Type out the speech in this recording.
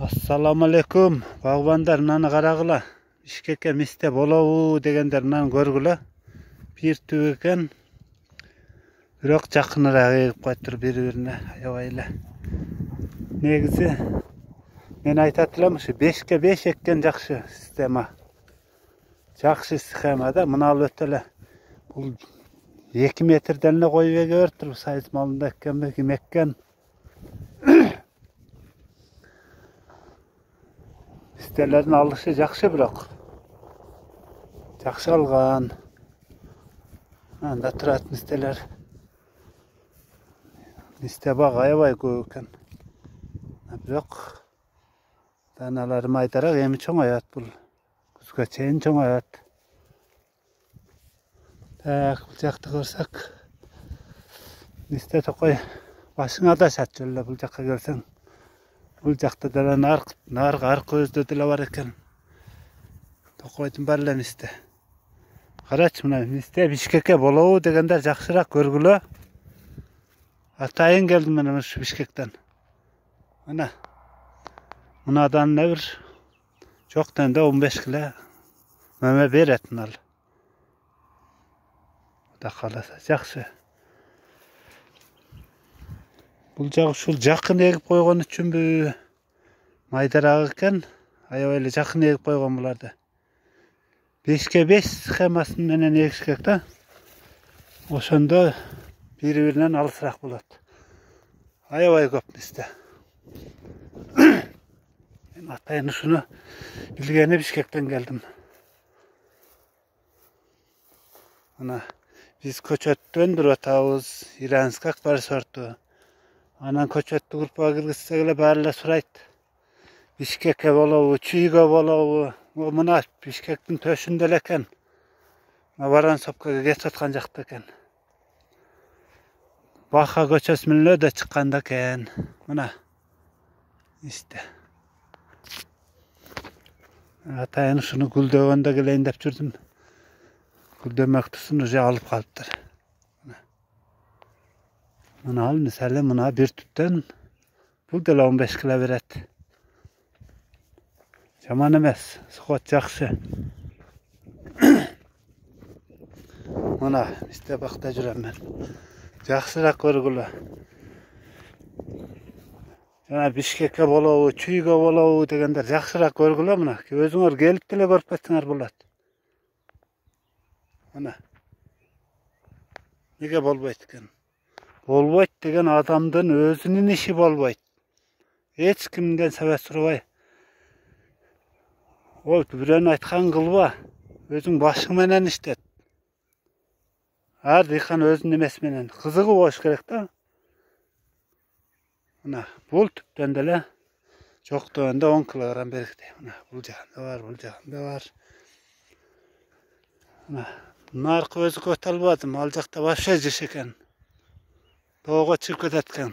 Assalamu alaikum. Bagbanдар мынаны карагыла. Бишкекке мисте болобу дегендер мынаны көргүлө. Бир түп экен. Бирок жакыныраак эгип коюптур бири-бирине аябай эле. Негизи мен айтат элем, ушу 5ке 5 эккен жакшы система. Жакшы схема да, мына өтө эле. Бул 2 метрден эле коюп эге бериптир. Сайыз малында эккен, ким эккен. Mistelerin alışı жақсы bırak. Жақсы algan. Anda turat misteler. Miste bak ayabay көп eкен. Bırak. Danalarım aytarak emi çoğ ayat bul. Kuzga çeyin çoğ ayat. Tak, bu жақты көрсек. Miste toqoy. Başına da şatçılla bu жаққа gelsen. Бұл жақта да нар көзді ділі бар екен. Тоқойдың барлы мисте. Қарач, мына мисте Бишкекке болуы дегендер жақсырақ көргілі. Атайын келдім мен Бишкектен. Мынадан не бір жоқтан да 15 кілі мәме беретін ал. Ода қаласа жақсы. Бұл жағы шул жақын егіп қойған үшін бі майдарақ екен. Аябай эле жақын егіп қойған бұларды. 5ке 5 схемасын менен егішкек та. Ошондо бири-биринен алысыраак болот. Аябай көп мисте. Мен атайын ушуну билгени Бишкектен келдим. Мына биз көчөттөн бир атабыз, Иранскак бар сорту. Анан көчөттү группага киргизсек эле баары эле сурайт. Бишкекке болобу, чүйгө болобу. Мына Бишкектин төшүндө эле экен. Воронцовкага кетип аткан жакта экен. Баха көчөсү менен да чыкканда экен. Мына. İşte. Атайын ушуну гүлдөгөндө келейин деп жүрдүм. Гүлдөмөктүсүн уже алып калыптыр. Мына ал мисалы мына бир түптөн бул деле 15 кило берет. Жаман эмес, сухот жакшы. Мына мисте бакта жүрөм мен. Жакшыраак көргүлө. Жана Бишкекке болобу, чүйгө болобу дегендер жакшыраак көргүлө мына. Өзүңөр келип деле көрүп кетсеңер болот. Мына. Неге болбойт экен? Болбойт деген адамдын өзүнүн иши болбойт. Эч кимден себеп сурабай. Ол бирөөнүн айтканын кылба. Өзүң башың менен иштет. Ар дыйкан өзүнүн эмеси менен кызыгы болуш керек да. Мына бул түптөн деле жоктогондо 10 килограмм бергидей. Мына бул жагында бар, бул жагында бар. Мына наркы өзү көтө албадым. Ал жакта вообще жиш экен. Тоого чыгып кетет экен.